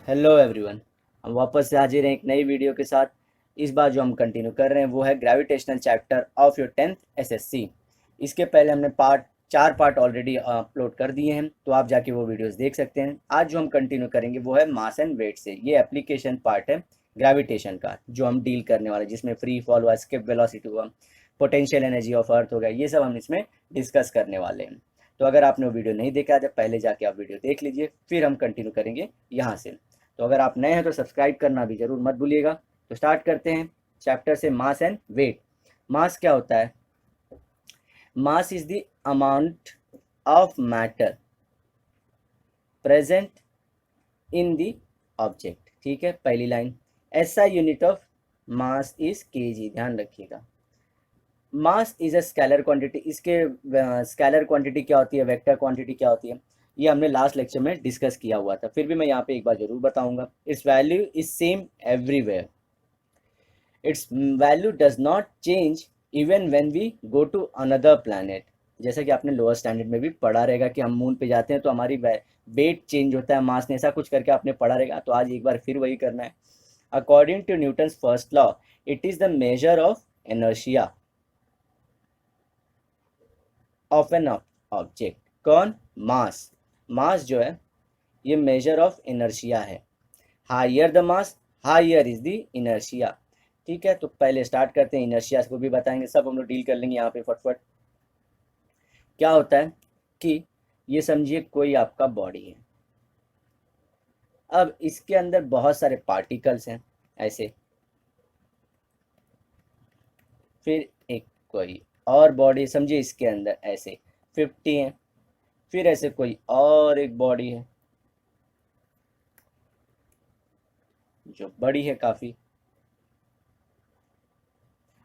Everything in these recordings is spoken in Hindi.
Hello everyone. हम वापस से हाजिर हैं एक नई वीडियो के साथ। इस बार जो हम कंटिन्यू कर रहे हैं वो है gravitational chapter of your 10th SSC. इसके पहले हमने चार पार्ट ऑलरेडी अपलोड कर दिए हैं, तो आप जाके वो वीडियोस देख सकते हैं। आज जो हम कंटिन्यू करेंगे वो है मास एंड वेट से। ये एप्लीकेशन पार्ट है ग्रेविटेशन का जो हम डील करने वाले, जिसमें फ्री फॉल हुआ, स्किप वेलोसिटी हुआ, पोटेंशियल एनर्जी ऑफ अर्थ हो गया, ये सब हम इसमें डिस्कस करने वाले हैं। तो अगर आपने वो वीडियो नहीं देखा है तो पहले जाके आप वीडियो देख लीजिए, फिर हम कंटिन्यू करेंगे यहाँ से। तो अगर आप नए हैं तो सब्सक्राइब करना भी जरूर मत भूलिएगा। तो स्टार्ट करते हैं चैप्टर से, मास एंड वेट। मास क्या होता है? Mass is the amount of matter present in the object. ठीक है, पहली लाइन। ऐसा unit of mass is KG, ध्यान रखिएगा। Mass is a scalar quantity. इसके स्केलर क्वांटिटी क्या होती है, वेक्टर क्वांटिटी क्या होती है, ये हमने लास्ट लेक्चर में डिस्कस किया हुआ था, फिर भी मैं यहाँ पे एक बार जरूर बताऊंगा। Its value is same everywhere. Its value does not change even when we go to another planet. जैसा कि आपने लोअर स्टैंडर्ड में भी पढ़ा रहेगा कि हम मून पे जाते हैं तो हमारी वेट चेंज होता है, मास ने, ऐसा कुछ करके आपने पढ़ा रहेगा। तो आज एक बार फिर वही करना है। According to Newton's first law, it is the measure of inertia of an object. कौन? मास। मास जो है ये मेजर ऑफ इनर्शिया है। Higher the mass, higher is the inertia. ठीक है, तो पहले स्टार्ट करते हैं, इनर्शिया को भी बताएंगे, सब हम लोग डील कर लेंगे यहाँ पे फटफट। क्या होता है कि ये समझिए कोई आपका बॉडी है। अब इसके अंदर बहुत सारे पार्टिकल्स हैं ऐसे। फिर एक कोई और बॉडी समझिए इसके अंदर ऐसे 50 हैं। फिर ऐसे कोई और एक बॉडी है जो बड़ी है काफ़ी,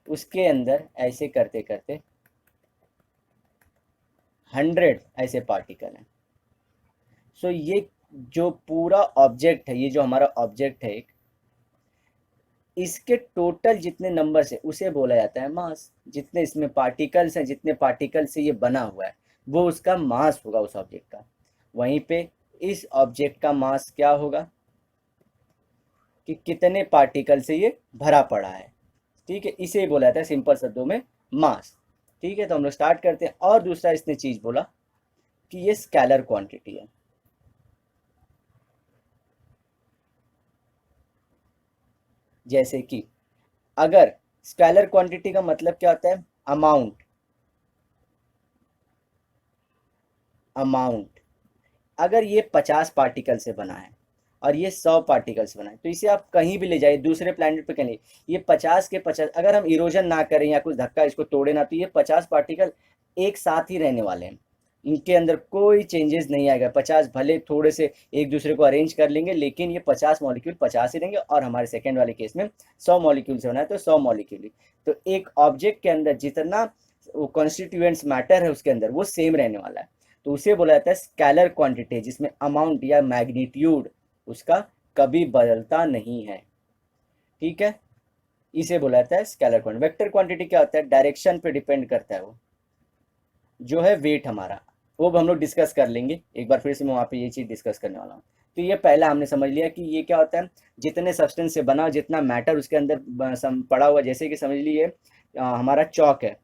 उसके अंदर ऐसे करते करते 100 ऐसे पार्टिकल हैं। सो ये जो पूरा ऑब्जेक्ट है, ये जो हमारा ऑब्जेक्ट है एक, इसके टोटल जितने नंबर्स है उसे बोला जाता है मास। जितने इसमें पार्टिकल्स हैं, जितने पार्टिकल से ये बना हुआ है, वो उसका मास होगा उस ऑब्जेक्ट का। वहीं पे इस ऑब्जेक्ट का मास क्या होगा कि कितने पार्टिकल से ये भरा पड़ा है। ठीक है, इसे बोला जाता है सिंपल शब्दों में मास। ठीक है, तो हम लोग स्टार्ट करते हैं। और दूसरा इसने चीज बोला कि ये स्केलर क्वांटिटी है। जैसे कि अगर स्केलर क्वांटिटी का मतलब क्या होता है? अमाउंट। अमाउंट अगर ये 50 पार्टिकल से बना है और ये 100 पार्टिकल से बना है, तो इसे आप कहीं भी ले जाइए, दूसरे प्लैनेट पे कहीं, ये 50 के 50, अगर हम इरोजन ना करें या कुछ धक्का इसको तोड़े ना, तो ये 50 पार्टिकल एक साथ ही रहने वाले हैं। इनके अंदर कोई चेंजेस नहीं आएगा। 50 भले थोड़े से एक दूसरे को अरेंज कर लेंगे, लेकिन ये 50 मॉलिक्यूल 50 ही रहेंगे। और हमारे सेकेंड वाले केस में 100 मॉलिक्यूल से बना है तो 100 मॉलिक्यूल ही। तो एक ऑब्जेक्ट के अंदर जितना कॉन्स्टिट्यूएंट्स मैटर है उसके अंदर वो सेम रहने वाला है। तो उसे बोला जाता है स्केलर क्वांटिटी, जिसमें अमाउंट या मैग्नीट्यूड उसका कभी बदलता नहीं है। ठीक है, इसे बोला जाता है स्केलर क्वांटिटी। वेक्टर क्वांटिटी क्या होता है? डायरेक्शन पे डिपेंड करता है वो, जो है वेट हमारा, वो हम लोग डिस्कस कर लेंगे एक बार फिर से। मैं वहाँ पे ये चीज़ डिस्कस करने वाला हूँ। तो ये पहला हमने समझ लिया कि ये क्या होता है, जितने सब्सटेंस से बना, जितना मैटर उसके अंदर पड़ा हुआ। जैसे कि समझ लीजिए हमारा चौक है,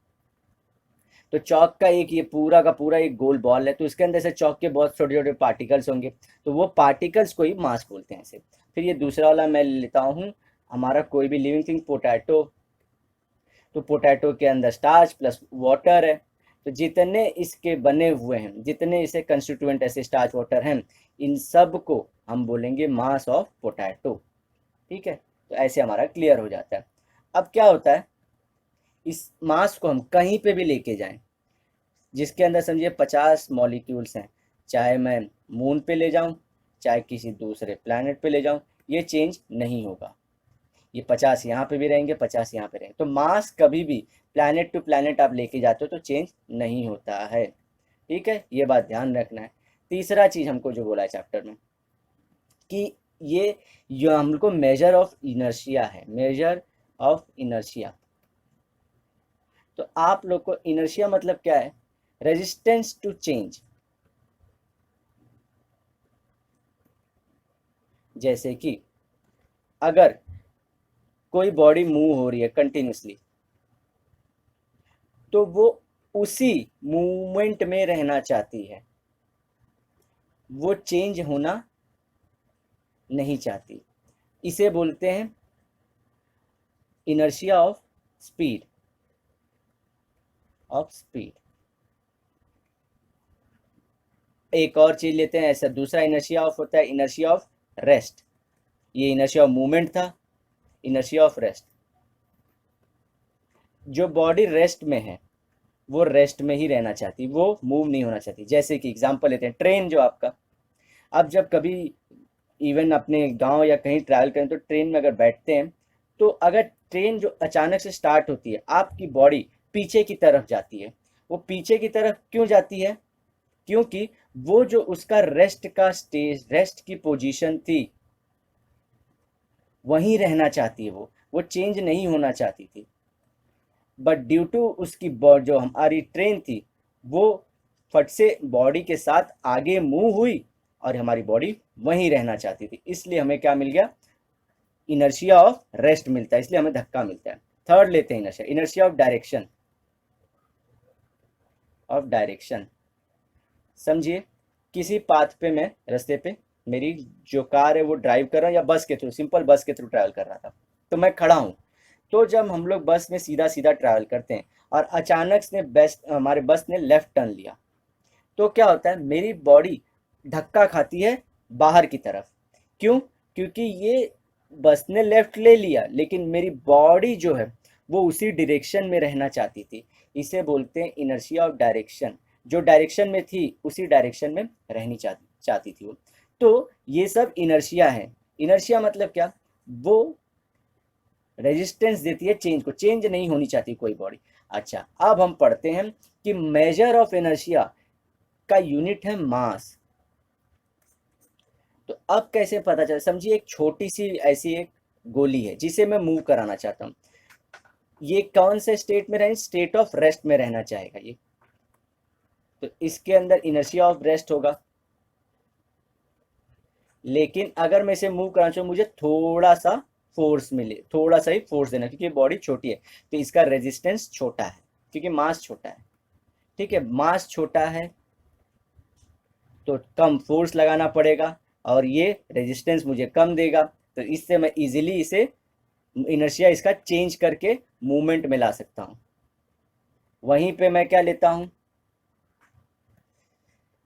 तो चौक का एक, ये पूरा का पूरा एक गोल बॉल है, तो उसके अंदर से चौक के बहुत छोटे छोटे पार्टिकल्स होंगे, तो वो पार्टिकल्स को ही मास बोलते हैं ऐसे। फिर ये दूसरा वाला मैं लेता हूँ, हमारा कोई भी लिविंग थिंग, पोटैटो। तो पोटैटो के अंदर स्टार्च प्लस वाटर है, तो जितने इसके बने हुए हैं, जितने इसे कंस्टिट्यूएंट ऐसे स्टार्च वाटर हैं, इन सब को हम बोलेंगे मास ऑफ पोटैटो। ठीक है, तो ऐसे हमारा क्लियर हो जाता है। अब क्या होता है, इस मास को हम कहीं पे भी लेके जाएं, जिसके अंदर समझिए 50 मॉलिक्यूल्स हैं, चाहे मैं मून पे ले जाऊं, चाहे किसी दूसरे प्लैनेट पे ले जाऊं, ये चेंज नहीं होगा। ये 50 यहाँ पे भी रहेंगे, 50 यहाँ पे रहेंगे। तो मास कभी भी प्लैनेट टू प्लैनेट आप लेके जाते हो तो चेंज नहीं होता है। ठीक है, ये बात ध्यान रखना है। तीसरा चीज हमको जो बोला है चैप्टर में कि ये जो हमको मेजर ऑफ इनर्शिया है, मेजर ऑफ इनर्शिया। तो आप लोग को इनर्शिया मतलब क्या है? Resistance to change. जैसे कि अगर कोई बॉडी मूव हो रही है कंटिन्यूसली, तो वो उसी मूवमेंट में रहना चाहती है, वो चेंज होना नहीं चाहती। इसे बोलते हैं इनर्शिया ऑफ स्पीड, एक और चीज लेते हैं ऐसा, दूसरा इनर्शिया ऑफ होता है इनर्शिया ऑफ रेस्ट। ये इनर्शिया ऑफ मूवमेंट था, इनर्शिया ऑफ रेस्ट। जो बॉडी रेस्ट में है वो रेस्ट में ही रहना चाहती, वो मूव नहीं होना चाहती। जैसे कि एग्जांपल लेते हैं ट्रेन, जो आपका, अब जब कभी इवन अपने गांव या कहीं ट्रैवल करें तो ट्रेन में अगर बैठते हैं, तो अगर ट्रेन जो अचानक से स्टार्ट होती है, आपकी बॉडी पीछे की तरफ जाती है। वो पीछे की तरफ क्यों जाती है? क्योंकि वो जो उसका रेस्ट का स्टेज, रेस्ट की पोजीशन थी, वहीं रहना चाहती है, वो चेंज नहीं होना चाहती थी। बट ड्यू टू उसकी जो हमारी ट्रेन थी, वो फट से बॉडी के साथ आगे मूव हुई और हमारी बॉडी वहीं रहना चाहती थी, इसलिए हमें क्या मिल गया? इनर्शिया ऑफ रेस्ट मिलता है, इसलिए हमें धक्का मिलता है। थर्ड लेते हैं इनर्शिया, इनर्शिया ऑफ डायरेक्शन। समझिए, किसी पाथ पे, मैं रास्ते पे, मेरी जो कार है वो ड्राइव कर रहा हूँ, या बस के थ्रू, सिंपल बस के थ्रू ट्रैवल कर रहा था, तो मैं खड़ा हूँ। तो जब हम लोग बस में सीधा सीधा ट्रैवल करते हैं और अचानक से हमारे बस ने लेफ्ट टर्न लिया, तो क्या होता है? मेरी बॉडी धक्का खाती है बाहर की तरफ। क्यों? क्योंकि ये बस ने लेफ्ट ले लिया, लेकिन मेरी बॉडी जो है वो उसी डायरेक्शन में रहना चाहती थी। इसे बोलते हैं इनर्शिया ऑफ डायरेक्शन। जो डायरेक्शन में थी उसी डायरेक्शन में रहनी चाहती थी वो। तो ये सब इनर्शिया है। इनर्शिया मतलब क्या? वो रेजिस्टेंस देती है चेंज को, चेंज नहीं होनी चाहती कोई बॉडी। अच्छा, अब हम पढ़ते हैं कि मेजर ऑफ इनर्शिया का यूनिट है मास। तो अब कैसे पता चले? समझिए, एक छोटी सी ऐसी एक गोली है जिसे मैं मूव कराना चाहता हूँ। ये कौन से स्टेट में रहें? स्टेट ऑफ रेस्ट में रहना चाहेगा ये, तो इसके अंदर इनर्शिया ऑफ रेस्ट होगा। लेकिन अगर मैं इसे मूव कराना चाहूँ, मुझे थोड़ा सा फोर्स मिले, थोड़ा सा ही फोर्स देना, क्योंकि बॉडी छोटी है तो इसका रेजिस्टेंस छोटा है, क्योंकि मास छोटा है। ठीक है, मास छोटा है तो कम फोर्स लगाना पड़ेगा और ये रेजिस्टेंस मुझे कम देगा, तो इससे मैं इजीली इसे इनर्शिया इसका चेंज करके मूवमेंट में ला सकता हूँ। वहीं पे मैं क्या लेता हूँ?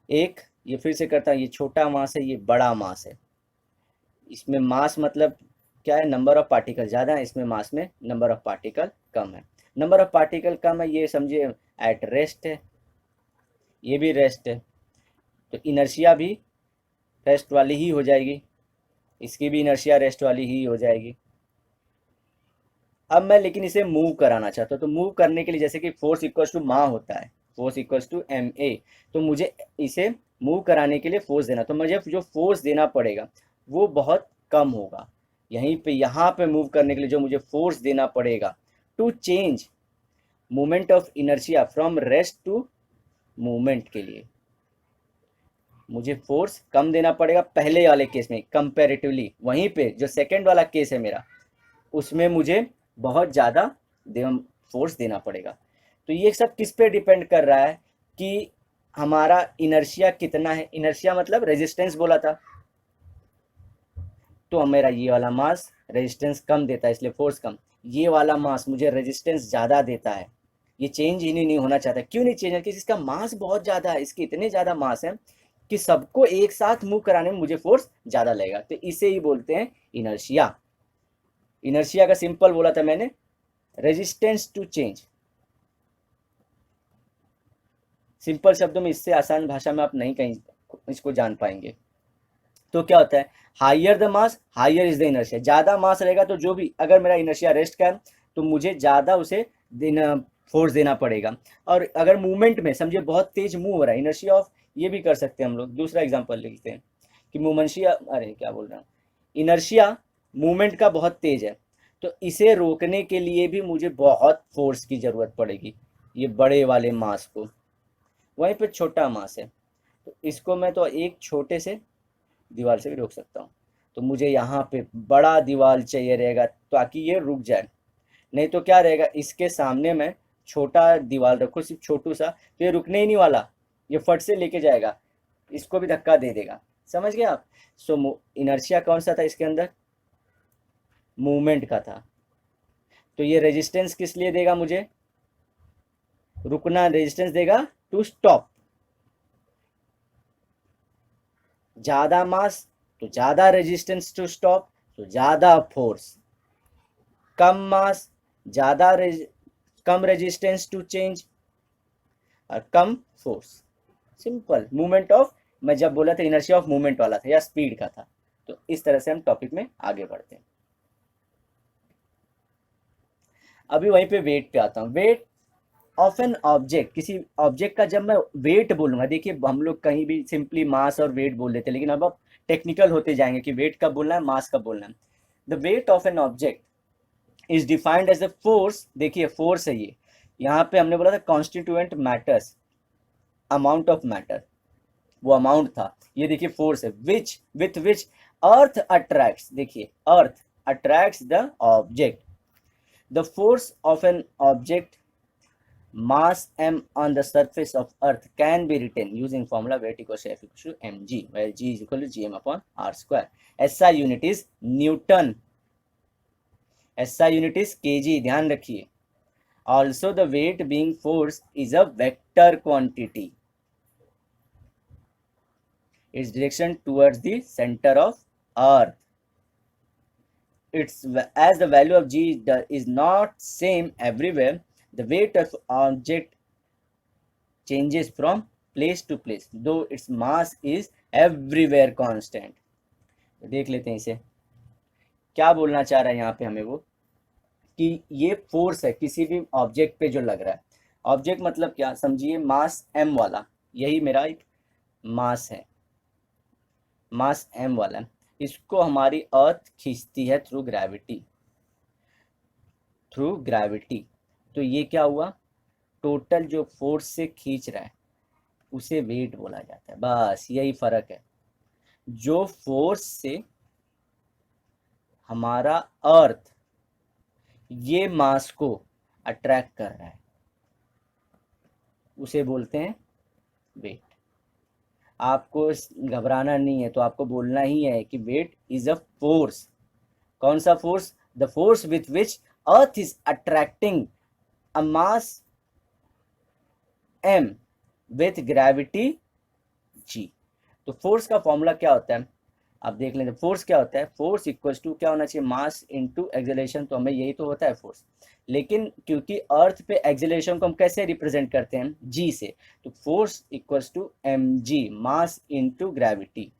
एक, ये फिर से करता हूँ, ये छोटा मास है, ये बड़ा मास है। इसमें मास मतलब क्या है? नंबर ऑफ पार्टिकल ज़्यादा है, इसमें मास में नंबर ऑफ पार्टिकल कम है। नंबर ऑफ पार्टिकल कम है, ये समझिए एट रेस्ट है, ये भी रेस्ट है, तो इनर्शिया भी रेस्ट वाली ही हो जाएगी, इसकी भी इनर्शिया रेस्ट वाली ही हो जाएगी। अब मैं लेकिन इसे मूव कराना चाहता हूँ, तो मूव करने के लिए जैसे कि फोर्स इक्वल्स टू मा होता है, force equals to m a, तो मुझे इसे मूव कराने के लिए फोर्स देना, तो मुझे जो फोर्स देना पड़ेगा वो बहुत कम होगा। यहीं पे, यहाँ पे मूव करने के लिए जो मुझे फोर्स देना पड़ेगा to change moment of inertia from rest to movement के लिए, मुझे फोर्स कम देना पड़ेगा पहले वाले केस में कंपैरेटिवली। वहीं पे जो सेकंड वाला केस है मेरा, उसमें मुझे बहुत ज़्यादा फोर्स देना पड़ेगा। तो ये सब किस पे डिपेंड कर रहा है कि हमारा इनर्शिया कितना है। इनर्शिया मतलब रेजिस्टेंस बोला था, तो मेरा ये वाला मास रेजिस्टेंस कम देता है, इसलिए फोर्स कम। ये वाला मास मुझे रेजिस्टेंस ज़्यादा देता है, ये चेंज ही नहीं होना चाहता। क्यों नहीं चेंज? क्योंकि इसका मास बहुत ज़्यादा है, इसके इतने ज़्यादा मास है कि सबको एक साथ मूव कराने में मुझे फोर्स ज़्यादा लगेगा, तो इसे ही बोलते हैं इनर्शिया। इनर्शिया का सिंपल बोला था मैंने, रेजिस्टेंस टू चेंज। सिंपल शब्दों में, इससे आसान भाषा में आप नहीं कहीं इसको जान पाएंगे। तो क्या होता है? Higher the mass higher is the inertia. ज़्यादा मास रहेगा तो जो भी, अगर मेरा इनर्शिया रेस्ट का है तो मुझे ज़्यादा उसे देना, फोर्स देना पड़ेगा। और अगर मूवमेंट में समझिए बहुत तेज मूव हो रहा है, इनर्शिया ऑफ, ये भी कर सकते हैं हम लोग। दूसरा एग्जांपल लिखते हैं कि मोमेंशिया, अरे क्या बोल रहा हूँ, इनर्शिया मूवमेंट का बहुत तेज है, तो इसे रोकने के लिए भी मुझे बहुत फोर्स की ज़रूरत पड़ेगी, ये बड़े वाले मास को। वहीं पे छोटा मास है, तो इसको मैं तो एक छोटे से दीवार से भी रोक सकता हूँ। तो मुझे यहाँ पे बड़ा दीवार चाहिए रहेगा ताकि ये रुक जाए। नहीं तो क्या रहेगा, इसके सामने मैं छोटा दीवार रखूँ, सिर्फ छोटू सा, तो ये रुकने ही नहीं वाला, ये फट से लेके जाएगा, इसको भी धक्का दे देगा। समझ गए आप? सो इनर्शिया कौन सा था इसके अंदर? मूवमेंट का था। तो ये रेजिस्टेंस किस लिए देगा मुझे? रुकना रेजिस्टेंस देगा टू स्टॉप। ज्यादा मास तो ज्यादा रेजिस्टेंस टू स्टॉप, तो ज्यादा फोर्स। कम मास ज्यादा कम रेजिस्टेंस टू चेंज और कम फोर्स। सिंपल मूवमेंट ऑफ, मैं जब बोला था इनर्शिया ऑफ मूवमेंट वाला था या स्पीड का था। तो इस तरह से हम टॉपिक में आगे बढ़ते हैं। अभी वहीं पे वेट पे आता हूँ। वेट ऑफ एन ऑब्जेक्ट, किसी ऑब्जेक्ट का जब मैं वेट बोलूंगा, देखिए हम लोग कहीं भी सिंपली मास और वेट बोल देते हैं, लेकिन अब आप टेक्निकल होते जाएंगे कि वेट कब बोलना है, मास कब बोलना है। The weight of an object is defined as a force. देखिए फोर्स है ये, यहाँ पे हमने बोला था constituent matters, amount of matter, वो अमाउंट था। ये देखिए फोर्स है, which with which earth attracts. देखिए अर्थ attracts the object. The force of an object mass m on the surface of earth can be written using formula weight equals to F equals to mg, where g is equal to gm upon r square. SI unit is Newton, SI unit is kg, ध्यान रखिए। Also the weight being force is a vector quantity, its direction towards the center of earth. It's as the value of g is not same everywhere, the weight of object changes from place to place, though its mass is everywhere constant. देख लेते हैं इसे, क्या बोलना चाह रहा है यहाँ पे हमें वो, कि ये फोर्स है किसी भी ऑब्जेक्ट पे जो लग रहा है। ऑब्जेक्ट मतलब क्या समझिए, मास m वाला, यही मेरा एक मास है, मास m वाला, इसको हमारी अर्थ खींचती है थ्रू ग्रेविटी, थ्रू ग्रेविटी। तो ये क्या हुआ, टोटल जो फोर्स से खींच रहा है उसे वेट बोला जाता है। बस यही फर्क है, जो फोर्स से हमारा अर्थ ये मास को अट्रैक्ट कर रहा है उसे बोलते हैं वेट। आपको घबराना नहीं है, तो आपको बोलना ही है कि वेट इज अ फोर्स। कौन सा force? The force with which earth is attracting a mass m with gravity g। तो फोर्स का फॉर्मूला क्या होता है, आप देख लेंगे। फोर्स क्या होता है, फोर्स इक्वल्स टू क्या होना चाहिए, मास इनटू एक्सेलरेशन। तो हमें यही तो होता है फोर्स, लेकिन क्योंकि अर्थ पे एक्सेलरेशन को हम कैसे रिप्रेजेंट करते हैं, g से, तो force equals to mg, mass into gravity.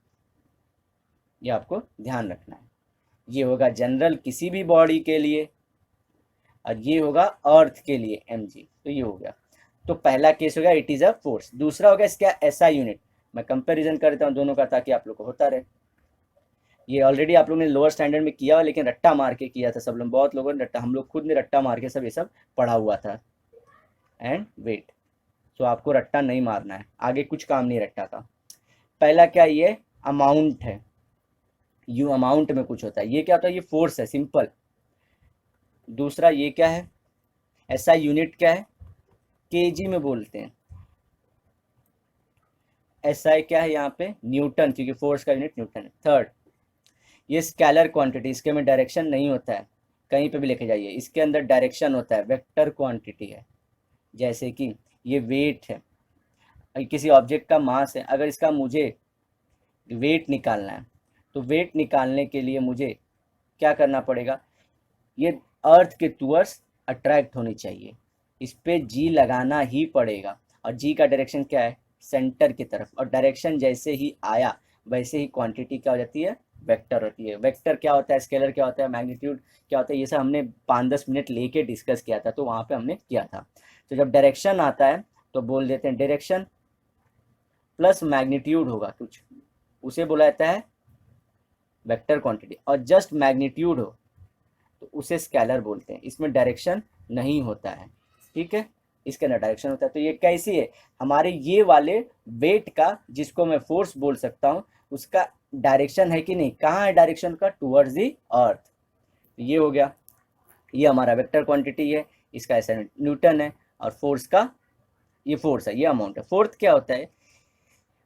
ये आपको ध्यान रखना है। ये होगा जनरल किसी भी बॉडी के लिए, और ये होगा अर्थ के लिए mg। तो ये हो गया। तो पहला केस हो गया इट इज अ फोर्स। दूसरा हो गया इसका एसआई यूनिट। मैं कंपैरिजन करता हूँ दोनों का ताकि आप लोग को होता रहे। ये ऑलरेडी आप लोगों ने लोअर स्टैंडर्ड में किया, लेकिन रट्टा मार के किया था सब लोग, बहुत लोगों ने रट्टा, हम लोग खुद ने रट्टा मार के सब ये सब पढ़ा हुआ था। एंड वेट, तो आपको रट्टा नहीं मारना है, आगे कुछ काम नहीं रट्टा का। पहला क्या, ये अमाउंट है, यू अमाउंट में कुछ होता है, ये क्या होता है, ये फोर्स है सिंपल। दूसरा ये क्या है, एसआई यूनिट क्या है, केजी में बोलते हैं। एसआई क्या है यहाँ पे, न्यूटन, क्योंकि फोर्स का यूनिट न्यूटन है। थर्ड, ये स्केलर क्वांटिटी, इसके में डायरेक्शन नहीं होता है, कहीं पे भी लेके जाइए, इसके अंदर डायरेक्शन होता है, वेक्टर क्वांटिटी है। जैसे कि ये वेट है, किसी ऑब्जेक्ट का मास है, अगर इसका मुझे वेट निकालना है, तो वेट निकालने के लिए मुझे क्या करना पड़ेगा, ये अर्थ के टुवर्ड्स अट्रैक्ट होनी चाहिए, इस पे जी लगाना ही पड़ेगा। और जी का डायरेक्शन क्या है, सेंटर की तरफ। और डायरेक्शन जैसे ही आया वैसे ही क्वांटिटी क्या हो जाती है, वेक्टर होती है। वेक्टर क्या होता है, स्केलर क्या होता है, मैग्नीट्यूड क्या होता है, ये सब हमने 5-10 मिनट लेके डिस्कस किया था, तो वहाँ पे हमने किया था। तो जब डायरेक्शन आता है तो बोल देते हैं डायरेक्शन प्लस मैग्नीट्यूड होगा कुछ, उसे बोला जाता है वेक्टर क्वांटिटी। और जस्ट मैग्नीट्यूड हो तो उसे स्केलर बोलते हैं, इसमें डायरेक्शन नहीं होता है, ठीक है, इसके अंदर डायरेक्शन होता है। तो ये कैसी है, हमारे ये वाले वेट का, जिसको मैं फोर्स बोल सकता हूँ, उसका डायरेक्शन है कि नहीं, कहाँ है डायरेक्शन का, टूवर्ड्स दी अर्थ। ये हो गया, ये हमारा वेक्टर क्वांटिटी है, इसका ऐसा न्यूटन है, और फोर्स का ये फोर्स है, ये अमाउंट है। फोर्थ क्या होता है,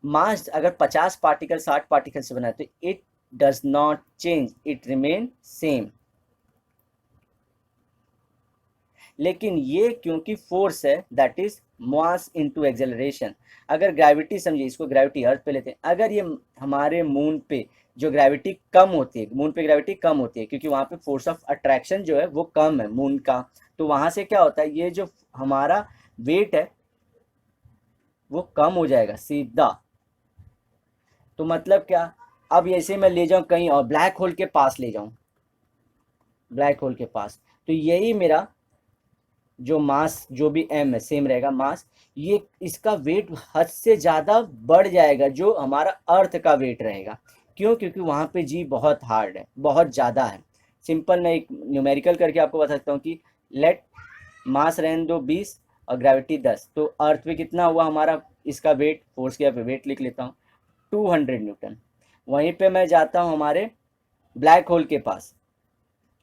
मास अगर 50 पार्टिकल 60 पार्टिकल से बना है तो it does not change, it remain same. लेकिन ये क्योंकि फोर्स है, that is mass into acceleration. अगर ग्रेविटी समझिए, इसको ग्रेविटी अर्थ पे लेते हैं, अगर ये हमारे मून पे जो ग्रेविटी कम होती है, मून पे ग्रेविटी कम होती है क्योंकि वहाँ पे फोर्स ऑफ अट्रैक्शन जो है वो कम है मून का, तो वहाँ से क्या होता है, ये जो हमारा वेट है वो कम हो जाएगा सीधा। तो मतलब क्या, अब ऐसे मैं ले जाऊं कहीं और ब्लैक होल के पास ले जाऊं, ब्लैक होल के पास, तो यही मेरा जो मास जो भी एम है सेम रहेगा मास, ये इसका वेट हद से ज़्यादा बढ़ जाएगा जो हमारा अर्थ का वेट रहेगा। क्यों, क्योंकि वहाँ पे जी बहुत हार्ड है, बहुत ज़्यादा है। सिंपल मैं एक न्यूमेरिकल करके आपको बता सकता हूँ कि लेट मास रहने दो 20 और ग्रेविटी 10, तो अर्थ पे कितना हुआ हमारा, इसका वेट, फोर्स के यहाँ पे वेट लिख लेता हूँ 200 न्यूटन। वहीं पे मैं जाता हूँ हमारे ब्लैक होल के पास,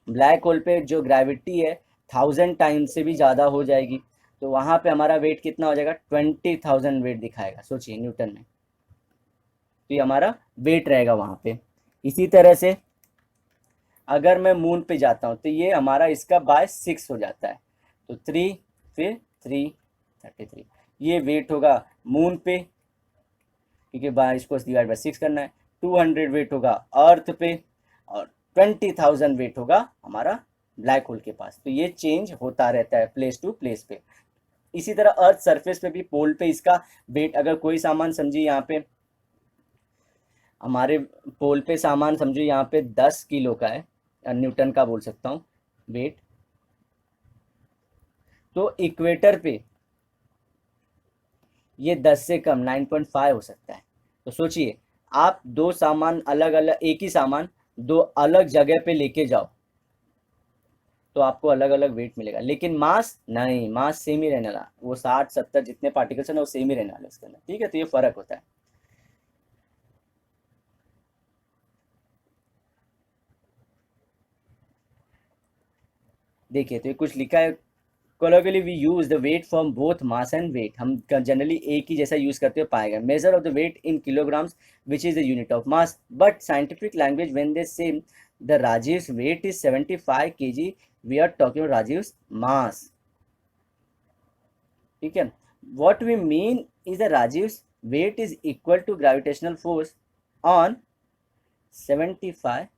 ब्लैक होल पे जो ग्रेविटी है 1000 टाइम्स से भी ज़्यादा हो जाएगी, तो वहाँ पे हमारा वेट कितना हो जाएगा, 20,000 वेट दिखाएगा, सोचिए न्यूटन में। तो ये हमारा वेट रहेगा वहाँ पे। इसी तरह से अगर मैं मून पे जाता हूँ तो ये हमारा इसका बाय 6 हो जाता है, तो 3 फिर 333, ये वेट होगा मून पे क्योंकि बाय इसको डिवाइड बाय 6 करना है। 200 वेट होगा अर्थ पे और 20,000 वेट होगा हमारा ब्लैक होल के पास। तो ये चेंज होता रहता है प्लेस टू प्लेस पे। इसी तरह अर्थ सरफेस पे भी, पोल पे इसका वेट, अगर कोई सामान समझिए यहाँ पे हमारे पोल पे सामान समझो यहाँ पे 10 किलो का है, न्यूटन का बोल सकता हूँ वेट, तो इक्वेटर पे ये 10 से कम 9.5 हो सकता है। तो सोचिए आप दो सामान अलग अलग, एक ही सामान दो अलग जगह पे लेके जाओ तो आपको अलग अलग वेट मिलेगा, लेकिन मास नहीं, मास सेम ही रहने वाला, वो 60-70 जितने पार्टिकल्स है ना वो सेम ही रहने वाले उसके अंदर, ठीक है। तो ये फर्क होता है। देखिए तो ये कुछ लिखा है, colloquially we use the weight from both mass and weight, हम जनरली एक ही जैसा यूज करते हुए पाएगा, measure of the weight in kilograms which is the unit of mass, but scientific language when they say the Rajiv's weight is 75 kg, we are talking about Rajiv's mass, ठीक है। what we mean is the Rajiv's weight is equal to gravitational force on 75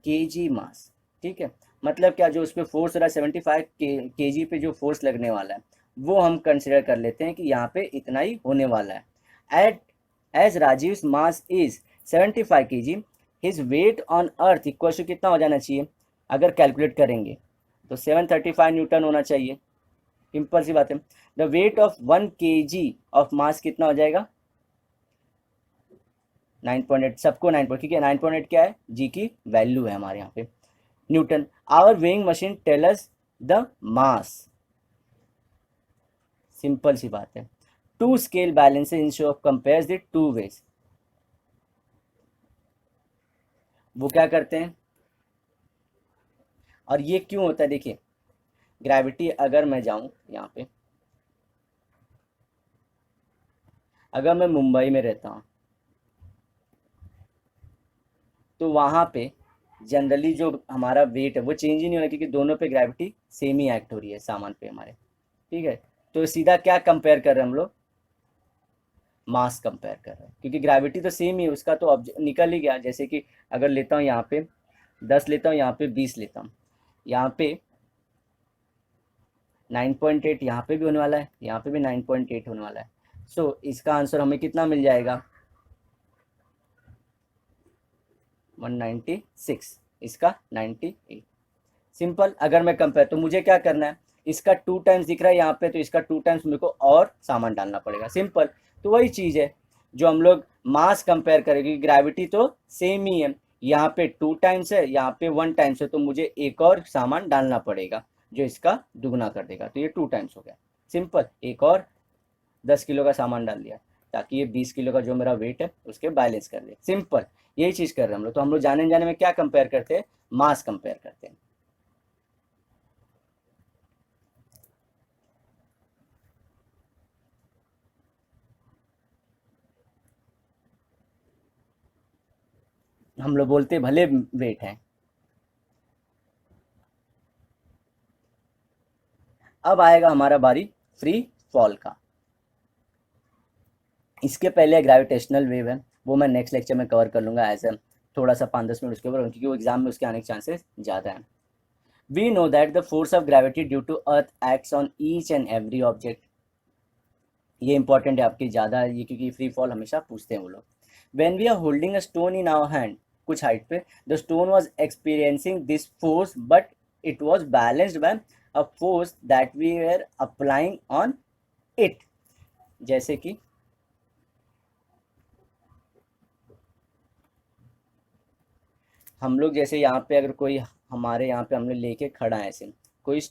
kg mass, ठीक है। मतलब क्या, जो उस पर फोर्स हो रहा है 75 kg पे जो फोर्स लगने वाला है वो हम कंसिडर कर लेते हैं कि यहाँ पे इतना ही होने वाला है। At as Rajiv mass is 75 kg, his weight on earth equal to कितना हो जाना चाहिए, अगर कैलकुलेट करेंगे तो 735 न्यूटन होना चाहिए, सिंपल सी बात है। The weight of 1 kg of mass कितना हो जाएगा, 9.8, सबको 9 क्योंकि 9.8 क्या है, जी की वैल्यू है हमारे यहाँ पे, Newton. Our weighing machine tell us the mass, simple सी बात है। Two scale balance instead of compares the two weighs, वो क्या करते हैं, और ये क्यों होता है, देखिए ग्रेविटी, अगर मैं जाऊं यहाँ पे, अगर मैं मुंबई में रहता हूँ तो वहाँ पे जनरली जो हमारा वेट है वो चेंज ही नहीं होगा क्योंकि दोनों पे ग्रेविटी सेम ही एक्ट हो रही है सामान पे हमारे, ठीक है। तो सीधा क्या कंपेयर कर रहे हैं हम लोग, मास कंपेयर कर रहे हैं क्योंकि ग्रेविटी तो सेम ही है उसका, तो अब निकल ही गया। जैसे कि अगर लेता हूँ यहाँ पे 10 लेता हूँ, यहाँ पे 20 लेता हूँ, यहाँ पे 9.8 यहाँ पे भी होने वाला है, यहाँ पे भी 9.8 होने वाला है। सो इसका आंसर हमें कितना मिल जाएगा, 196, इसका 98। सिंपल, अगर मैं कंपेयर, तो मुझे क्या करना है, इसका 2 टाइम्स दिख रहा है यहाँ पे तो इसका 2 टाइम्स मेरे को और सामान डालना पड़ेगा, सिंपल। तो वही चीज़ है जो हम लोग मास कंपेयर करेंगे, ग्रेविटी तो सेम ही है, यहाँ पे 2 टाइम्स है, यहाँ पे 1 टाइम्स है, तो मुझे एक और सामान डालना पड़ेगा जो इसका दुगना कर देगा, तो ये 2 टाइम्स हो गया, सिंपल। एक और 10 किलो का सामान डाल दिया, ताकि ये 20 किलो का जो मेरा वेट है उसके बैलेंस कर ले। सिंपल यही चीज़ कर रहे हैं हम लोग। तो हम लोग जाने जाने में क्या कंपेयर करते हैं, मास कंपेयर करते हैं। हम लोग बोलते भले वेट है। अब आएगा हमारा बारी फ्री फॉल का। इसके पहले ग्रेविटेशनल वेव है, वो मैं नेक्स्ट लेक्चर में कवर कर लूँगा एज ए थोड़ा सा 5-10 मिनट उसके ऊपर, क्योंकि वो एग्जाम में उसके आने के चांसेस ज़्यादा हैं। We know that the force of gravity due to earth acts on each and every object. ये इंपॉर्टेंट है आपकी ज़्यादा ये, क्योंकि फ्री फॉल हमेशा पूछते हैं वो लोग। When we are holding a stone in our hand, कुछ हाइट पे, the stone was experiencing this force but it was balanced by a force that we are applying on it. जैसे कि हम लोग जैसे यहाँ पे अगर कोई हमारे यहाँ पे हमने लेके खड़ा है ऐसे कोई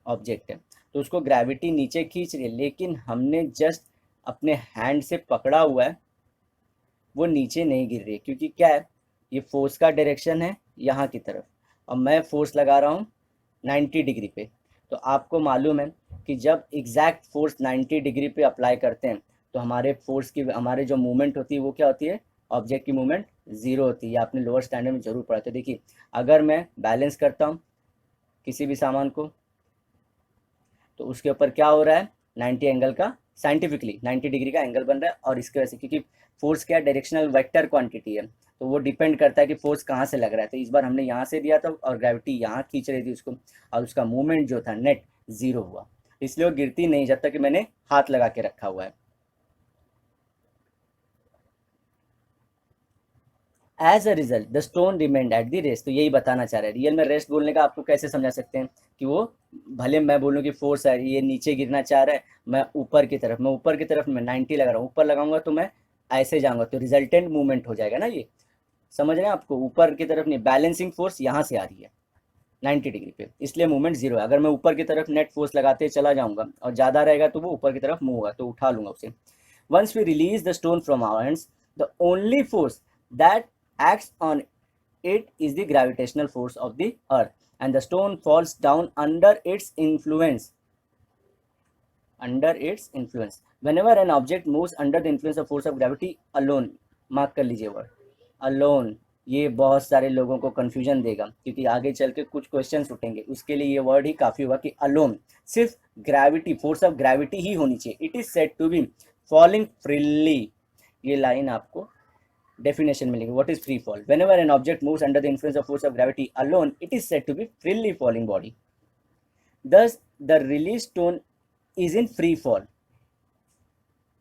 ऑब्जेक्ट है, तो उसको ग्रेविटी नीचे खींच रही है, लेकिन हमने जस्ट अपने हैंड से पकड़ा हुआ है, वो नीचे नहीं गिर रही है, क्योंकि क्या है, ये फोर्स का डायरेक्शन है यहाँ की तरफ, और मैं फोर्स लगा रहा हूँ 90 डिग्री पे। तो आपको मालूम है कि जब एग्जैक्ट फोर्स 90 डिग्री पे अप्लाई करते हैं, तो हमारे फोर्स की हमारे जो मूवमेंट होती है वो क्या होती है, ऑब्जेक्ट की मूवमेंट ज़ीरो होती है। ये आपने लोअर स्टैंडर्ड में जरूर पढ़ा। तो देखिए, अगर मैं बैलेंस करता हूँ किसी भी सामान को, तो उसके ऊपर क्या हो रहा है, 90 एंगल का, साइंटिफिकली 90 डिग्री का एंगल बन रहा है। और इसके वजह से, क्योंकि फोर्स क्या डायरेक्शनल वेक्टर क्वांटिटी है, तो वो डिपेंड करता है कि फोर्स कहाँ से लग रहा है। तो इस बार हमने यहाँ से दिया था और ग्रेविटी यहाँ खींच रही थी उसको, और उसका मूवमेंट जो था नेट ज़ीरो हुआ, इसलिए वो गिरती नहीं जब तक कि मैंने हाथ लगा के रखा हुआ है। As a result the stone remained at the rest. तो यही बताना चाह रहा है। रियल में रेस्ट बोलने का आपको कैसे समझा सकते हैं, कि वो भले मैं बोलूँ कि फोर्स है, ये नीचे गिरना चाह रहा है, मैं ऊपर की तरफ मैं 90 लगा रहा हूँ, ऊपर लगाऊंगा तो मैं ऐसे जाऊंगा, तो रिजल्टेंट मूवमेंट हो जाएगा ना ये। समझ रहे हैं आपको, ऊपर की तरफ नहीं, बैलेंसिंग फोर्स यहाँ से आ रही है 90 डिग्री पे, इसलिए मूवमेंट जीरो है। अगर मैं ऊपर की तरफ नेट फोर्स लगाते चला जाऊंगा और ज़्यादा रहेगा तो वो ऊपर की तरफ मूव होगा, तो उठा लूंगा उसे। Once we release the stone from our hands, the only force that acts on it is the gravitational force of the earth, and the stone falls down under its influence. Whenever an object moves under the influence of force of gravity alone, mark कर लीजिए वर्ड alone, ये बहुत सारे लोगों को कंफ्यूजन देगा, क्योंकि आगे चल के कुछ क्वेश्चन उठेंगे, उसके लिए ये वर्ड ही काफ़ी होगा कि अलोन, सिर्फ ग्रेविटी, फोर्स ऑफ ग्रेविटी ही होनी चाहिए। It is said to be falling freely. ये लाइन आपको definition मिलेगी। what is free fall? Whenever an object moves under the influence of force of gravity alone, it is said to be freely falling body. Thus the released stone is in free fall.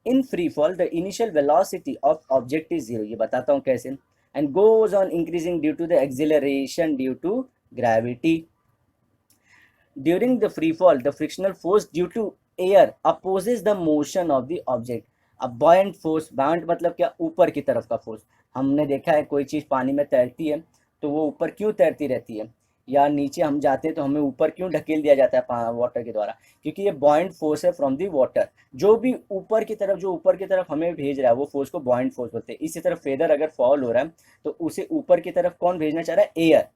In free fall the initial velocity of object is zero, ये बताता हूँ कैसे, and goes on increasing due to the acceleration due to gravity. During the free fall the frictional force due to air opposes the motion of the object. अब buoyant force, buoyant मतलब क्या, ऊपर की तरफ का फोर्स। हमने देखा है कोई चीज़ पानी में तैरती है तो वो ऊपर क्यों तैरती रहती है, या नीचे हम जाते हैं तो हमें ऊपर क्यों ढकेल दिया जाता है वाटर के द्वारा, क्योंकि ये buoyant फोर्स है फ्रॉम दी वाटर। जो भी ऊपर की तरफ, जो ऊपर की तरफ हमें भेज रहा है, वो फोर्स को buoyant फोर्स बोलते हैं। इसी तरफ फेदर अगर फॉल हो रहा है तो उसे ऊपर की तरफ कौन भेजना चाह रहा है, air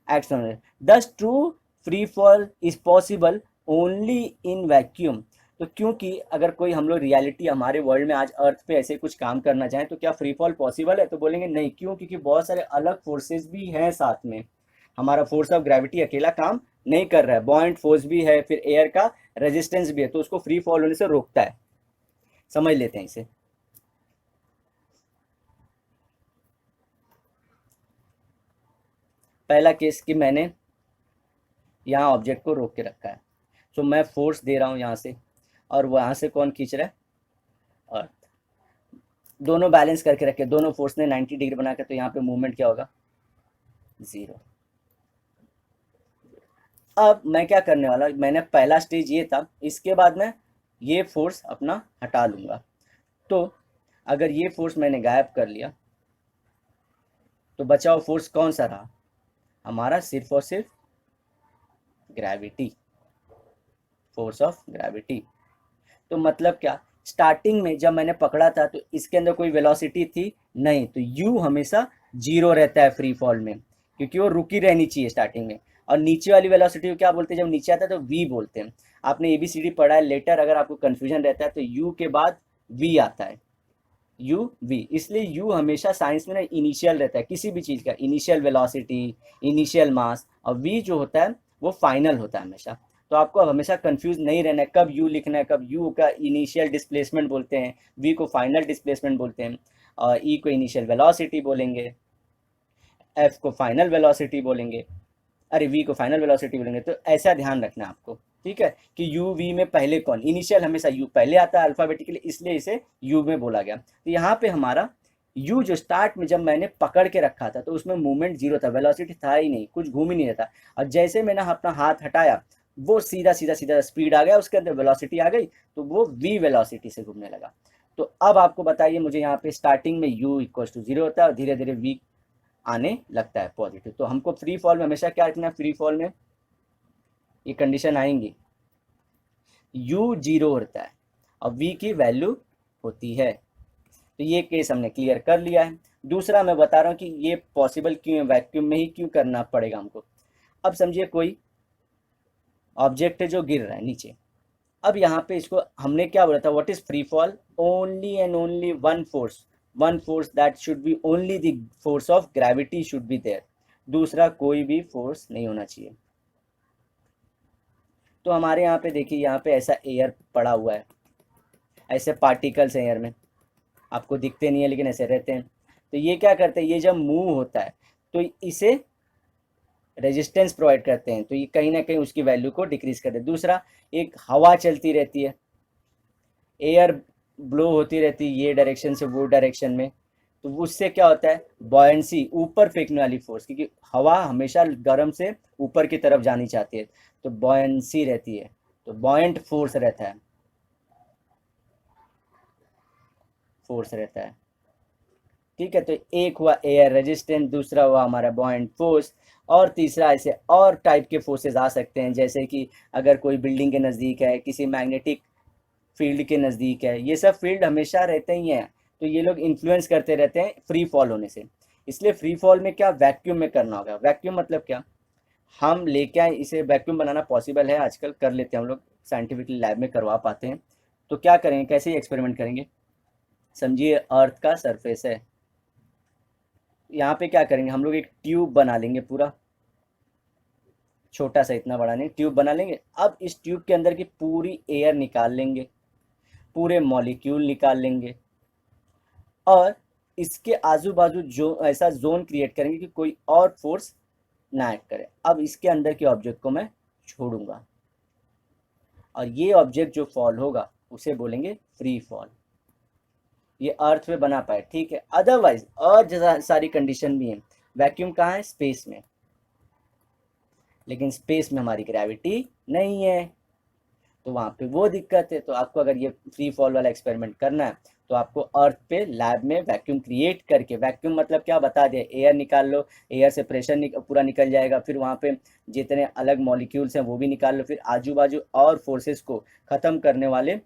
acts on it. Thus true free fall is possible only in vacuum. तो क्योंकि अगर कोई हम लोग रियलिटी हमारे वर्ल्ड में आज अर्थ पे ऐसे कुछ काम करना चाहें तो क्या फ्री फॉल पॉसिबल है, तो बोलेंगे नहीं। क्यों, क्योंकि बहुत सारे अलग फोर्सेस भी हैं साथ में। हमारा फोर्स ऑफ ग्रेविटी अकेला काम नहीं कर रहा है, बॉइंट फोर्स भी है, फिर एयर का रेजिस्टेंस भी है, तो उसको फ्री फॉल होने से रोकता है। समझ लेते हैं इसे। पहला केस कि मैंने यहाँ ऑब्जेक्ट को रोक के रखा है, तो मैं फोर्स दे रहा हूँ यहाँ से, और वहाँ से कौन खींच रहा है, अर्थ। दोनों बैलेंस करके रखे, दोनों फोर्स ने 90 डिग्री बना के, तो यहाँ पे मूवमेंट क्या होगा, जीरो। अब मैं क्या करने वाला, मैंने पहला स्टेज ये था, इसके बाद मैं ये फोर्स अपना हटा लूँगा। तो अगर ये फोर्स मैंने गायब कर लिया तो बचा हुआ फोर्स कौन सा रहा, हमारा सिर्फ और सिर्फ ग्रेविटी, फोर्स ऑफ ग्रेविटी। तो मतलब क्या, स्टार्टिंग में जब मैंने पकड़ा था तो इसके अंदर कोई वेलोसिटी थी नहीं, तो यू हमेशा जीरो रहता है फ्री फॉल में, क्योंकि वो रुकी रहनी चाहिए स्टार्टिंग में। और नीचे वाली वेलोसिटी को क्या बोलते हैं, जब नीचे आता है तो वी बोलते हैं। आपने ABCD पढ़ा है, लेटर अगर आपको कन्फ्यूजन रहता है तो यू के बाद वी आता है, यू वी, इसलिए यू हमेशा साइंस में ना इनिशियल रहता है किसी भी चीज़ का, इनिशियल वेलोसिटी, इनिशियल मास, और वी जो होता है वो फाइनल होता है हमेशा। तो आपको हमेशा कंफ्यूज नहीं रहना है कब यू लिखना है, कब यू का इनिशियल डिस्प्लेसमेंट बोलते हैं, वी को फाइनल डिस्प्लेसमेंट बोलते हैं, और ई को इनिशियल वेलोसिटी बोलेंगे, एफ को फाइनल वेलोसिटी बोलेंगे, अरे वी को फाइनल वेलोसिटी बोलेंगे। तो ऐसा ध्यान रखना है आपको, ठीक है, कि यू वी में पहले कौन, इनिशियल हमेशा यू पहले आता है अल्फाबेटिकली, इसलिए इसे यू में बोला गया। तो यहाँ पे हमारा यू जो स्टार्ट में जब मैंने पकड़ के रखा था तो उसमें मूवमेंट जीरो था, वेलोसिटी था ही नहीं, कुछ घूम ही नहीं रहा था। और जैसे मैंने अपना हाथ हटाया वो सीधा सीधा सीधा स्पीड आ गया, उसके अंदर वेलोसिटी आ गई, तो वो वी वेलोसिटी से घूमने लगा। तो अब आपको बताइए मुझे, यहाँ पे स्टार्टिंग में यू इक्वल टू जीरो होता है और धीरे धीरे वी आने लगता है पॉजिटिव। तो हमको फ्री फॉल में हमेशा क्या रखना है, फ्री फॉल में ये कंडीशन आएंगी, यू जीरो होता है और वी की वैल्यू होती है। तो ये केस हमने क्लियर कर लिया है। दूसरा मैं बता रहा हूँ कि ये पॉसिबल क्यों है, वैक्यूम में ही क्यों करना पड़ेगा हमको। अब समझिए कोई ऑब्जेक्ट है जो गिर रहा है नीचे, अब यहाँ पे इसको हमने क्या बोला था, what is free fall, only and only one force that should be only the force of gravity should be there, दूसरा कोई भी फोर्स नहीं होना चाहिए। तो हमारे यहाँ पे देखिए, यहाँ पे ऐसा एयर पड़ा हुआ है, ऐसे पार्टिकल्स हैं एयर में, आपको दिखते नहीं है लेकिन ऐसे रहते हैं। तो ये क्या करते हैं, ये जब मूव होता है तो इसे रेजिस्टेंस प्रोवाइड करते हैं, तो ये कहीं ना कहीं उसकी वैल्यू को डिक्रीज करते हैं। दूसरा, एक हवा चलती रहती है, एयर ब्लो होती रहती है ये डायरेक्शन से वो डायरेक्शन में, तो उससे क्या होता है, बॉयंसी, ऊपर फेंकने वाली फोर्स, क्योंकि हवा हमेशा गर्म से ऊपर की तरफ जानी चाहती है, तो बॉयंसी रहती है, तो बॉयंट फोर्स रहता है, ठीक है। तो एक हुआ एयर रेजिस्टेंस, दूसरा हुआ हमारा बॉयंट फोर्स, और तीसरा ऐसे और टाइप के फोर्सेस आ सकते हैं, जैसे कि अगर कोई बिल्डिंग के नज़दीक है, किसी मैग्नेटिक फील्ड के नज़दीक है, ये सब फील्ड हमेशा रहते ही हैं, तो ये लोग इन्फ्लुएंस करते रहते हैं फ्री फॉल होने से। इसलिए फ्री फॉल में क्या, वैक्यूम में करना होगा। वैक्यूम मतलब क्या, हम लेके आए इसे, वैक्यूम बनाना पॉसिबल है आजकल, कर लेते हैं हम लोग, साइंटिफिकली लैब में करवा पाते हैं। तो क्या करेंगे, कैसे एक्सपेरिमेंट करेंगे, समझिए अर्थ का सरफेस है, यहाँ पे क्या करेंगे हम लोग, एक ट्यूब बना लेंगे पूरा, छोटा सा, इतना बड़ा नहीं, ट्यूब बना लेंगे। अब इस ट्यूब के अंदर की पूरी एयर निकाल लेंगे, पूरे मॉलिक्यूल निकाल लेंगे, और इसके आजू बाजू जो ऐसा जोन क्रिएट करेंगे कि कोई और फोर्स ना एक्ट करे। अब इसके अंदर के ऑब्जेक्ट को मैं छोड़ूंगा, और ये ऑब्जेक्ट जो फॉल होगा उसे बोलेंगे फ्री फॉल। ये अर्थ में बना पाए, ठीक है। अदरवाइज और सारी कंडीशन भी हैं। वैक्यूम कहाँ है, स्पेस में, लेकिन स्पेस में हमारी ग्रेविटी नहीं है, तो वहाँ पे वो दिक्कत है। तो आपको अगर ये फ्री फॉल वाला एक्सपेरिमेंट करना है तो आपको अर्थ पे लैब में वैक्यूम क्रिएट करके, वैक्यूम मतलब क्या बता दिया, एयर निकाल लो, एयर से प्रेशर पूरा निकल जाएगा, फिर वहाँ पे जितने अलग मॉलिक्यूल्स हैं वो भी निकाल लो, फिर आजू बाजू और फोर्सेस को ख़त्म करने वाले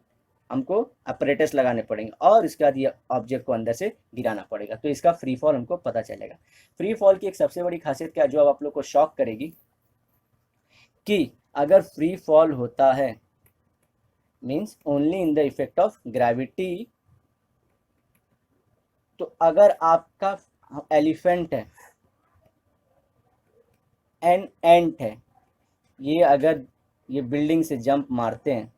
हमको अपरेटस लगाने पड़ेंगे, और इसके बाद ये ऑब्जेक्ट को अंदर से गिराना पड़ेगा, तो इसका फ्री फॉल हमको पता चलेगा। फ्री फॉल की एक सबसे बड़ी खासियत क्या, जो अब आप लोग को शॉक करेगी, कि अगर फ्री फॉल होता है means only in the effect of gravity, तो अगर आपका एलिफेंट है, एंट है, ये अगर ये बिल्डिंग से जंप मारते हैं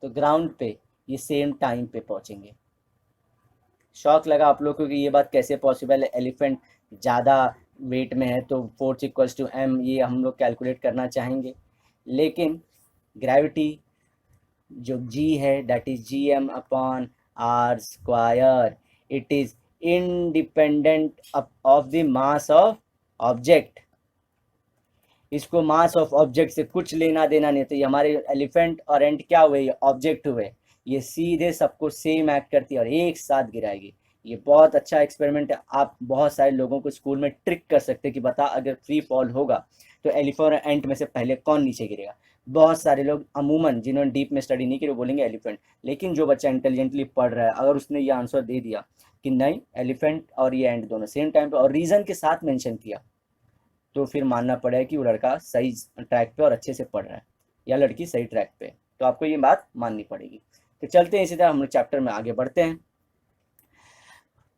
तो ग्राउंड पे ये सेम टाइम पे पहुंचेंगे। शॉक लगा आप लोग को कि ये बात कैसे पॉसिबल है, एलिफेंट ज़्यादा वेट में है तो फोर्स इक्वल्स टू एम, ये हम लोग कैलकुलेट करना चाहेंगे, लेकिन ग्रेविटी जो g है that is gm/r², it is independent of the mass of object. इसको मास ऑफ ऑब्जेक्ट से कुछ लेना देना नहीं। तो ये हमारे एलिफेंट और एंट क्या हुए, ये ऑब्जेक्ट हुए, ये सीधे सबको सेम एक्ट करती है और एक साथ गिराएगी। ये बहुत अच्छा एक्सपेरिमेंट है, आप बहुत सारे लोगों को स्कूल में ट्रिक कर सकते हैं कि बता अगर फ्री फॉल होगा तो एलिफेंट और एंट में से पहले कौन नीचे गिरेगा। बहुत सारे लोग अमूमन जिन्होंने डीप में स्टडी नहीं की वो बोलेंगे एलिफेंट, लेकिन जो बच्चा इंटेलिजेंटली पढ़ रहा है अगर उसने ये आंसर दे दिया कि नहीं एलिफेंट और ये एंट दोनों सेम टाइम पे और रीजन के साथ मेंशन किया, तो फिर मानना पड़ेगा कि वो लड़का सही ट्रैक पे और अच्छे से पढ़ रहा है या लड़की सही ट्रैक पे, तो आपको ये बात माननी पड़ेगी। तो चलते हैं इसी तरह हम लोग चैप्टर में आगे बढ़ते हैं।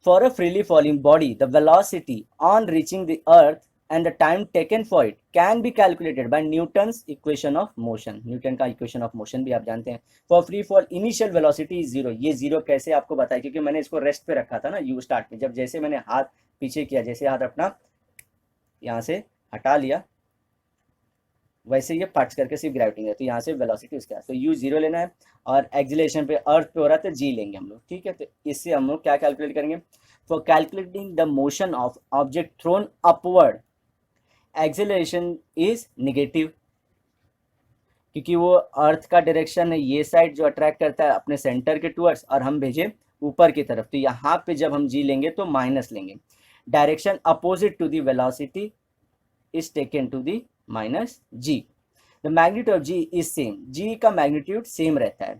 For a freely falling body, the velocity on reaching the earth and the time taken for it can be calculated by Newton's equation of motion. Newton का इक्वेशन ऑफ मोशन भी आप जानते हैं। For free fall initial velocity is zero. ये जीरो कैसे आपको बताया, क्योंकि मैंने इसको रेस्ट पे रखा था ना यू स्टार्ट में, जब जैसे मैंने हाथ पीछे किया, जैसे हाथ अपना यहाँ से हटा लिया वैसे ये पट करके सिर्फ ग्रेविटी है, तो यहाँ से वेलोसिटी उसके तो यू जीरो लेना है और एक्सिलेशन पे अर्थ पे हो रहा है तो जी लेंगे हम लोग, ठीक है। तो इससे हम लोग क्या कैलकुलेट करेंगे, for calculating the motion of object throne upward acceleration is negative, क्योंकि वो अर्थ का डायरेक्शन है ये साइड जो अट्रैक्ट करता है अपने सेंटर के टूवर्ड्स और हम भेजे ऊपर की तरफ, तो यहाँ पे जब हम जी लेंगे तो माइनस लेंगे। Direction opposite to the velocity is taken to the minus g. The magnitude of g is same, g का मैग्नीट्यूड सेम रहता है,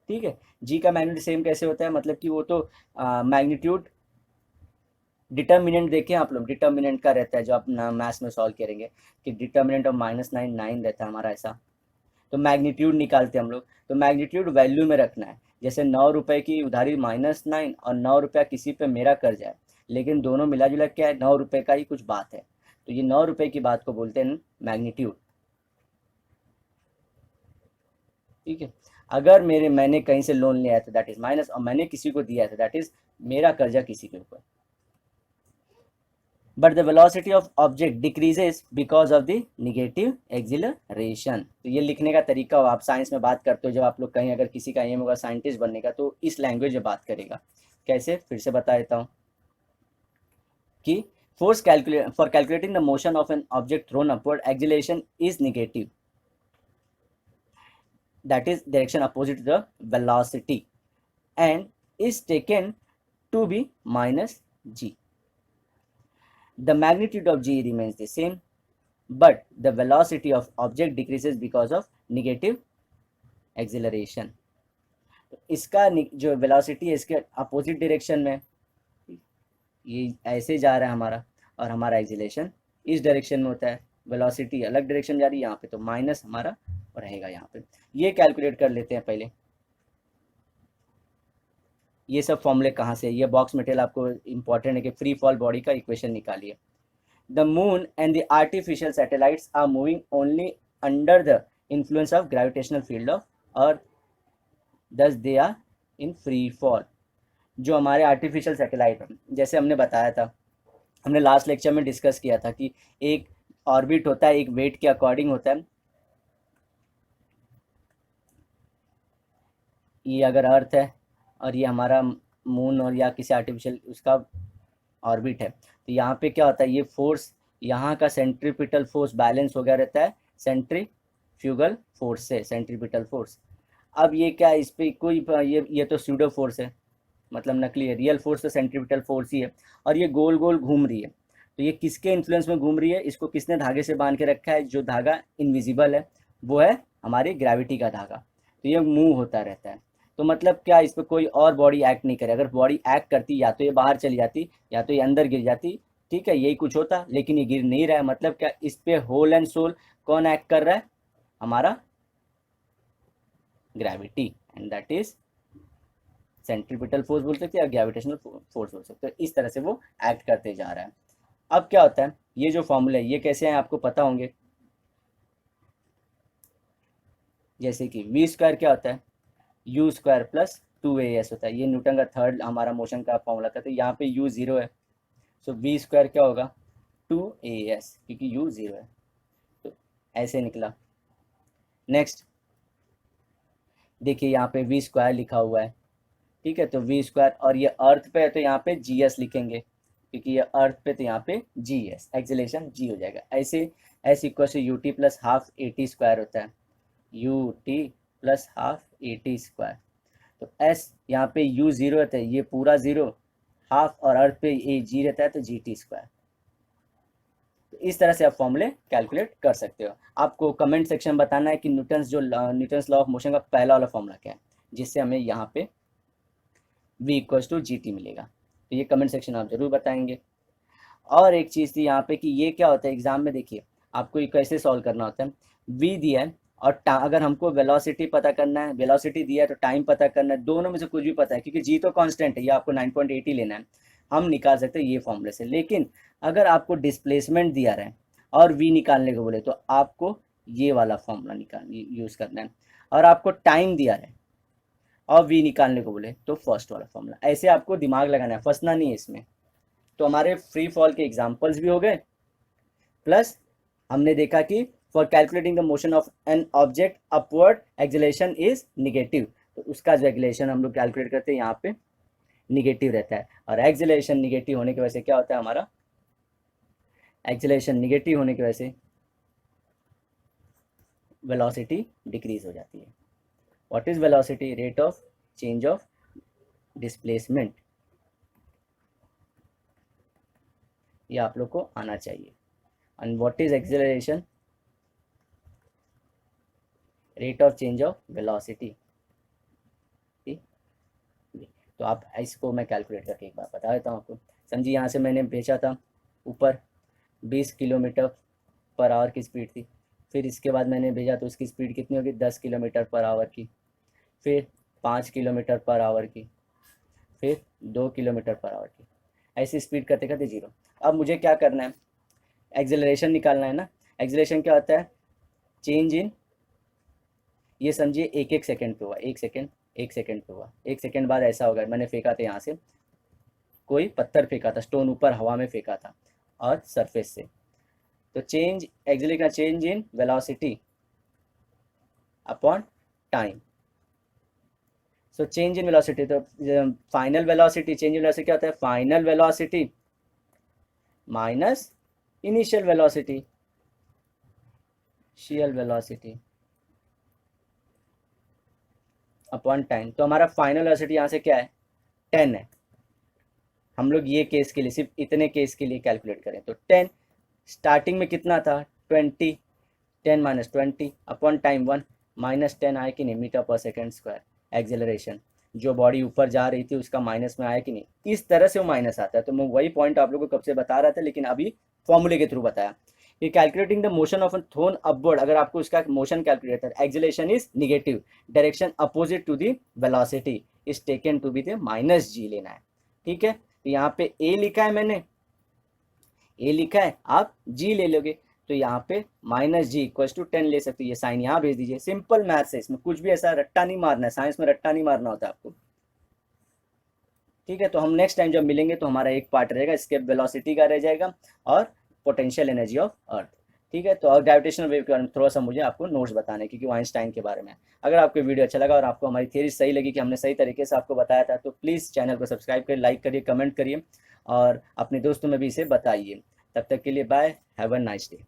ठीक है। जी का मैग्नीट्यूड सेम कैसे होता है, मतलब कि वो तो मैग्नीट्यूड डिटर्मिनेंट देखें आप लोग, डिटर्मिनेंट का रहता है जो आप मैथ्स में सॉल्व करेंगे कि डिटर्मिनेंट ऑफ -9 रहता है हमारा ऐसा, तो मैग्नीट्यूड निकालते हैं हम लोग, तो मैग्नीट्यूड वैल्यू में रखना है। जैसे 9 रुपए की उधारी -9 और 9 रुपया किसी पे मेरा कर जाए, लेकिन दोनों मिला जुला क्या है 9 रुपए का ही कुछ बात है, तो ये 9 रुपए की बात को बोलते हैं मैग्नीट्यूड, ठीक है। अगर मैंने कहीं से लोन लिया है तो दैट इज माइनस, और मैंने किसी को दिया है तो दैट इज मेरा कर्जा किसी के ऊपर। But the velocity of object decreases because of the negative acceleration. तो ये लिखने का तरीका हो, आप साइंस में बात करते हो, जब आप लोग कहीं अगर किसी का एम होगा साइंटिस्ट बनने का तो इस लैंग्वेज में बात करेगा। कैसे, फिर से बता देता हूँ कि force calculate for calculating the motion of an object thrown upward, acceleration is negative, that is direction opposite to the velocity, and is taken to be minus g. The magnitude of g remains the same, but the velocity of object decreases because of negative acceleration. इसका जो वेलोसिटी है इसके अपोजिट डायरेक्शन में, ये ऐसे जा रहा है हमारा और हमारा एक्सिलेशन इस डायरेक्शन में होता है, वेलोसिटी अलग डायरेक्शन जा रही है यहाँ पे, तो माइनस हमारा रहेगा यहाँ पे। ये कैलकुलेट कर लेते हैं पहले, ये सब फॉर्मूले कहाँ से, ये बॉक्स मटेरियल आपको इंपॉर्टेंट है कि फ्री फॉल बॉडी का इक्वेशन निकालिए। The moon and the artificial satellites are moving only under the influence of gravitational field of earth, thus they are in free fall. जो हमारे आर्टिफिशियल सैटेलाइट हैं, जैसे हमने बताया था, हमने लास्ट लेक्चर में डिस्कस किया था कि एक ऑर्बिट होता है, एक वेट के अकॉर्डिंग होता है। ये अगर अर्थ है और ये हमारा मून और या किसी आर्टिफिशियल उसका ऑर्बिट है, तो यहाँ पे क्या होता है, ये फोर्स यहाँ का सेंट्रीपिटल फोर्स बैलेंस हो गया रहता है सेंट्रीफ्यूगल फोर्स से, सेंट्रीपिटल फोर्स। अब ये क्या, इस पर कोई ये तो स्यूडो फोर्स है, मतलब नकली है, रियल फोर्स तो सेंट्रीपिटल फोर्स ही है, और ये गोल गोल घूम रही है, तो ये किसके इन्फ्लुएंस में घूम रही है, इसको किसने धागे से बांध के रखा है, जो धागा इनविजिबल है वो है हमारी ग्रेविटी का धागा, तो ये मूव होता रहता है। तो मतलब क्या, इस पर कोई और बॉडी एक्ट नहीं करे, अगर बॉडी एक्ट करती या तो ये बाहर चली जाती या तो ये अंदर गिर जाती, ठीक है, यही कुछ होता, लेकिन ये गिर नहीं रहा है, मतलब क्या, इस पे होल एंड सोल कौन एक्ट कर रहा है, हमारा gravity, and that is centripetal force बोल सकते हैं या ग्रेविटेशनल फोर्स बोल सकते हैं। इस तरह से वो एक्ट करते जा रहा है। अब क्या होता है, ये जो फॉर्मूले ये कैसे हैं आपको पता होंगे, जैसे कि वी स्क्वायर क्या होता है, यू स्क्वायर प्लस 2as होता है, ये न्यूटन का थर्ड हमारा मोशन का फॉर्मूला था, तो यहाँ पे u जीरो है, सो वी स्क्वायर क्या होगा 2as, क्योंकि u जीरो है, तो ऐसे निकला। नेक्स्ट देखिए यहाँ पे वी स्क्वायर लिखा हुआ है, ठीक है, तो वी स्क्वायर, और ये अर्थ पे है तो यहाँ पे जीएस लिखेंगे, क्योंकि ये अर्थ पे तो यहाँ पे जीएस एक्सेलेरेशन जी हो जाएगा। ऐसे s equal to u t plus half a t square होता है, u t plus half a t square, तो एस यहाँ पे यू जीरो रहता है, ये पूरा जीरो, हाफ और अर्थ पे ए जी रहता है तो जी टी स्क्वायर। तो इस तरह से आप फॉर्मूले कैलकुलेट कर सकते हो। आपको कमेंट सेक्शन बताना है कि न्यूटन्स लॉ ऑफ मोशन का पहला वाला फॉर्मूला क्या है, जिससे हमें यहाँ पे v equals to g t मिलेगा। तो ये कमेंट सेक्शन आप जरूर बताएंगे। और एक चीज़ थी यहाँ पे कि ये क्या होता है एग्जाम में, देखिए आपको ये कैसे सॉल्व करना होता है। v दिया है और अगर हमको वेलोसिटी पता करना है, वेलोसिटी दिया है तो टाइम पता करना है, दोनों में से कुछ भी पता है क्योंकि जी तो कांस्टेंट है, ये आपको 9.8 लेना है, हम निकाल सकते हैं ये फॉर्मूले से। लेकिन अगर आपको डिस्प्लेसमेंट दिया रहा है और v निकालने को बोले तो आपको ये वाला फॉर्मूला यूज़ करना है। और आपको टाइम दिया है और v निकालने को बोले तो फर्स्ट वाला फॉर्मूला। ऐसे आपको दिमाग लगाना है, फंसना नहीं है इसमें। तो हमारे फ्री फॉल के एग्जाम्पल्स भी हो गए, प्लस हमने देखा कि for calculating the motion of an object upward acceleration is negative, तो उसका जो एक्सेलरेशन हम लोग कैलकुलेट करते हैं यहाँ पे निगेटिव रहता है। और एक्सेलरेशन निगेटिव होने की वजह से क्या होता है, हमारा एक्सेलरेशन निगेटिव होने की वजह से वेलोसिटी डिक्रीज हो जाती है। What is velocity? Rate of change of displacement, ये आप लोग को आना चाहिए। And what is acceleration? Rate of change of velocity. तो आप इसको मैं कैलकुलेट करके एक बार बता देता हूँ आपको। समझिए यहाँ से मैंने भेजा था ऊपर 20 किलोमीटर पर आवर की स्पीड थी, फिर इसके बाद मैंने भेजा तो उसकी स्पीड कितनी होगी 10 किलोमीटर पर आवर की, फिर 5 किलोमीटर पर आवर की, फिर 2 किलोमीटर पर आवर की, ऐसी स्पीड करते करते जीरो। अब मुझे क्या करना है, एक्सेलरेशन निकालना है ना। एक्सेलरेशन क्या होता है? चेंज इन, ये समझिए एक एक सेकेंड पे हुआ, एक सेकेंड पे हुआ, एक सेकेंड बाद ऐसा होगा, मैंने फेंका था यहाँ से कोई पत्थर फेंका था, स्टोन ऊपर हवा में फेंका था और सरफेस से, तो चेंज एक्सेलरेशन का change in velocity upon time. So change in velocity, तो final velocity, change in velocity क्या होता है? Final velocity minus initial velocity, initial velocity upon time. तो हमारा फाइनल वेलोसिटी यहाँ से क्या है? 10 है। हम लोग ये केस के लिए, सिर्फ इतने केस के लिए कैलकुलेट करें तो 10, स्टार्टिंग में कितना था 20, 10 माइनस 20 अपॉन टाइम 1, माइनस 10 आया कि नहीं मीटर पर सेकेंड स्क्वायर। एक्सेलरेशन जो बॉडी ऊपर जा रही थी उसका माइनस में आया कि नहीं, इस तरह से वो माइनस आता है। तो मैं वही पॉइंट आप लोगों को कब से बता रहा था, लेकिन अभी फॉर्मूले के थ्रू बताया कि calculating the motion of a thrown upward, अगर आपको उसका मोशन कैलकुलेट है, acceleration is negative, direction opposite to the velocity is taken to be the minus g लेना है। ठीक है, तो यहाँ पे ए लिखा है मैंने, ए लिखा है, आप जी ले लोगे तो यहाँ पे माइनस जी इक्वल टू 10 ले सकते हो। ये साइन यहाँ भेज दीजिए, सिंपल मैथ्स है, इसमें कुछ भी ऐसा रट्टा नहीं मारना है, साइंस में रट्टा नहीं मारना होता आपको। ठीक है, तो हम नेक्स्ट टाइम जब मिलेंगे तो हमारा एक पार्ट रहेगा एस्केप वेलोसिटी का रह जाएगा और पोटेंशियल एनर्जी ऑफ अर्थ। ठीक है, तो और ग्रेविटेशनल वेव के बारे में थोड़ा सा मुझे आपको नोट्स बताने क्योंकि वो आइंस्टाइन के बारे में। अगर आपको वीडियो अच्छा लगा और आपको हमारी थ्योरी सही लगी कि हमने सही तरीके से आपको बताया था, तो प्लीज़ चैनल को सब्सक्राइब करिए, लाइक करिए, कमेंट करिए और अपने दोस्तों में भी इसे बताइए। तब तक के लिए bye, have a nice day.